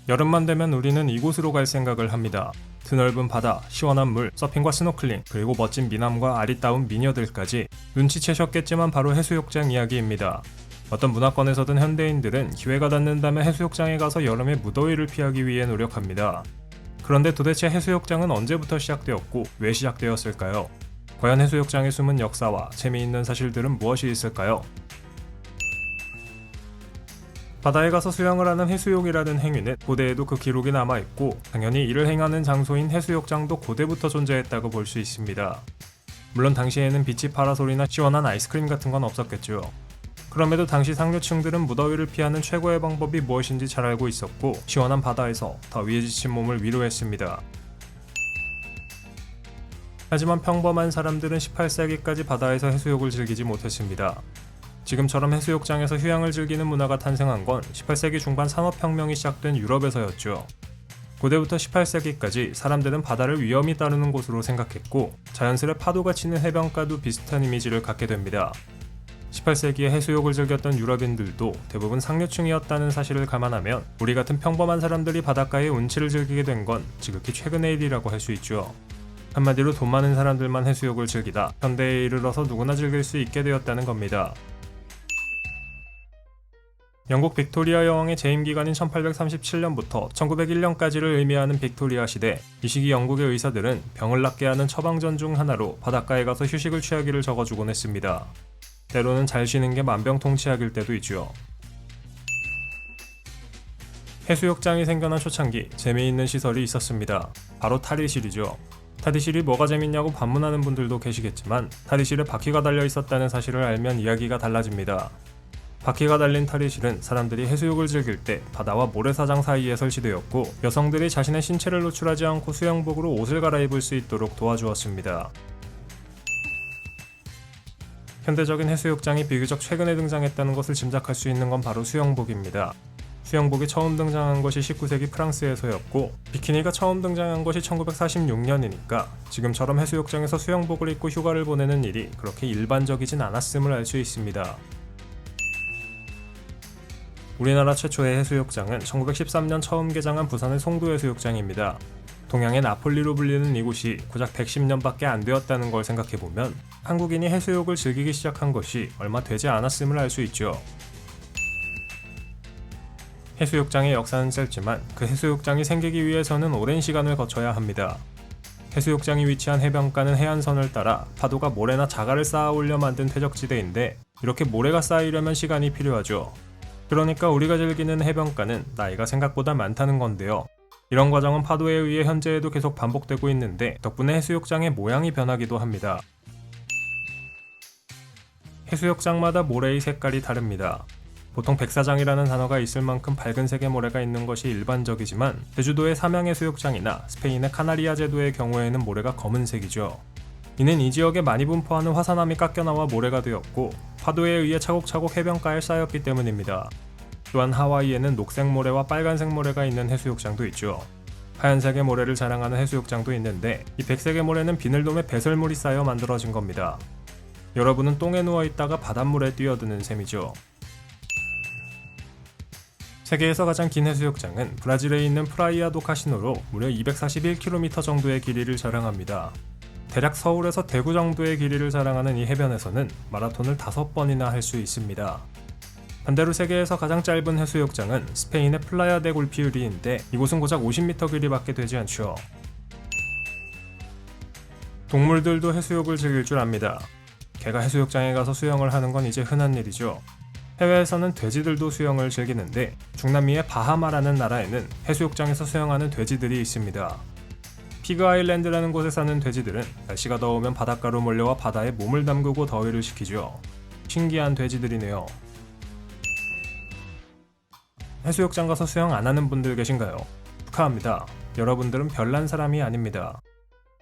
여름만 되면 우리는 이곳으로 갈 생각을 합니다. 드넓은 바다, 시원한 물, 서핑과 스노클링, 그리고 멋진 미남과 아리따운 미녀들까지 눈치채셨겠지만 바로 해수욕장 이야기입니다. 어떤 문화권에서든 현대인들은 기회가 닿는다면 해수욕장에 가서 여름의 무더위를 피하기 위해 노력합니다. 그런데 도대체 해수욕장은 언제부터 시작되었고 왜 시작되었을까요? 과연 해수욕장의 숨은 역사와 재미있는 사실들은 무엇이 있을까요? 바다에 가서 수영을 하는 해수욕이라는 행위는 고대에도 그 기록이 남아있고 당연히 이를 행하는 장소인 해수욕장도 고대부터 존재했다고 볼 수 있습니다. 물론 당시에는 비치 파라솔이나 시원한 아이스크림 같은 건 없었겠죠. 그럼에도 당시 상류층들은 무더위를 피하는 최고의 방법이 무엇인지 잘 알고 있었고 시원한 바다에서 더위에 지친 몸을 위로했습니다. 하지만 평범한 사람들은 18세기까지 바다에서 해수욕을 즐기지 못했습니다. 지금처럼 해수욕장에서 휴양을 즐기는 문화가 탄생한 건 18세기 중반 산업혁명이 시작된 유럽에서였죠. 고대부터 18세기까지 사람들은 바다를 위험이 따르는 곳으로 생각했고 자연스레 파도가 치는 해변가도 비슷한 이미지를 갖게 됩니다. 18세기에 해수욕을 즐겼던 유럽인들도 대부분 상류층이었다는 사실을 감안하면 우리 같은 평범한 사람들이 바닷가의 운치를 즐기게 된 건 지극히 최근의 일이라고 할 수 있죠. 한마디로 돈 많은 사람들만 해수욕을 즐기다 현대에 이르러서 누구나 즐길 수 있게 되었다는 겁니다. 영국 빅토리아 여왕의 재임 기간인 1837년부터 1901년까지를 의미하는 빅토리아 시대, 이 시기 영국의 의사들은 병을 낫게 하는 처방전 중 하나로 바닷가에 가서 휴식을 취하기를 적어주곤 했습니다. 때로는 잘 쉬는 게 만병통치약일 때도 있죠. 해수욕장이 생겨난 초창기, 재미있는 시설이 있었습니다. 바로 탈의실이죠. 탈의실이 뭐가 재밌냐고 반문하는 분들도 계시겠지만 탈의실에 바퀴가 달려 있었다는 사실을 알면 이야기가 달라집니다. 바퀴가 달린 탈의실은 사람들이 해수욕을 즐길 때 바다와 모래사장 사이에 설치되었고 여성들이 자신의 신체를 노출하지 않고 수영복으로 옷을 갈아입을 수 있도록 도와주었습니다. 현대적인 해수욕장이 비교적 최근에 등장했다는 것을 짐작할 수 있는 건 바로 수영복입니다. 수영복이 처음 등장한 것이 19세기 프랑스에서였고 비키니가 처음 등장한 것이 1946년이니까 지금처럼 해수욕장에서 수영복을 입고 휴가를 보내는 일이 그렇게 일반적이진 않았음을 알 수 있습니다. 우리나라 최초의 해수욕장은 1913년 처음 개장한 부산의 송도해수욕장입니다. 동양의 나폴리로 불리는 이곳이 고작 110년밖에 안 되었다는 걸 생각해보면 한국인이 해수욕을 즐기기 시작한 것이 얼마 되지 않았음을 알 수 있죠. 해수욕장의 역사는 짧지만 그 해수욕장이 생기기 위해서는 오랜 시간을 거쳐야 합니다. 해수욕장이 위치한 해변가는 해안선을 따라 파도가 모래나 자갈을 쌓아 올려 만든 퇴적지대인데 이렇게 모래가 쌓이려면 시간이 필요하죠. 그러니까 우리가 즐기는 해변가는 나이가 생각보다 많다는 건데요. 이런 과정은 파도에 의해 현재에도 계속 반복되고 있는데 덕분에 해수욕장의 모양이 변하기도 합니다. 해수욕장마다 모래의 색깔이 다릅니다. 보통 백사장이라는 단어가 있을 만큼 밝은 색의 모래가 있는 것이 일반적이지만 제주도의 삼양해수욕장이나 스페인의 카나리아 제도의 경우에는 모래가 검은색이죠. 이는 이 지역에 많이 분포하는 화산암이 깎여나와 모래가 되었고 파도에 의해 차곡차곡 해변가에 쌓였기 때문입니다. 또한 하와이에는 녹색 모래와 빨간색 모래가 있는 해수욕장도 있죠. 하얀색의 모래를 자랑하는 해수욕장도 있는데 이 백색의 모래는 비늘돔에 배설물이 쌓여 만들어진 겁니다. 여러분은 똥에 누워있다가 바닷물에 뛰어드는 셈이죠. 세계에서 가장 긴 해수욕장은 브라질에 있는 프라이아 도 카시노로 무려 241km 정도의 길이를 자랑합니다. 대략 서울에서 대구 정도의 길이를 자랑하는 이 해변에서는 마라톤을 5번이나 할 수 있습니다. 반대로 세계에서 가장 짧은 해수욕장은 스페인의 플라야 데 골피우리인데 이곳은 고작 50m 길이밖에 되지 않죠. 동물들도 해수욕을 즐길 줄 압니다. 개가 해수욕장에 가서 수영을 하는 건 이제 흔한 일이죠. 해외에서는 돼지들도 수영을 즐기는데 중남미의 바하마라는 나라에는 해수욕장에서 수영하는 돼지들이 있습니다. 피그 아일랜드라는 곳에 사는 돼지들은 날씨가 더우면 바닷가로 몰려와 바다에 몸을 담그고 더위를 식히죠. 신기한 돼지들이네요. 해수욕장 가서 수영 안 하는 분들 계신가요? 축하합니다. 여러분들은 별난 사람이 아닙니다.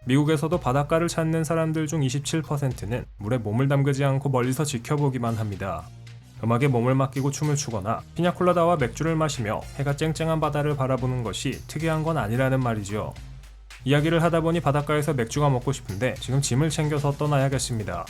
미국에서도 바닷가를 찾는 사람들 중 27%는 물에 몸을 담그지 않고 멀리서 지켜보기만 합니다. 음악에 몸을 맡기고 춤을 추거나 피냐콜라다와 맥주를 마시며 해가 쨍쨍한 바다를 바라보는 것이 특이한 건 아니라는 말이죠. 이야기를 하다 보니 바닷가에서 맥주가 먹고 싶은데 지금 짐을 챙겨서 떠나야겠습니다.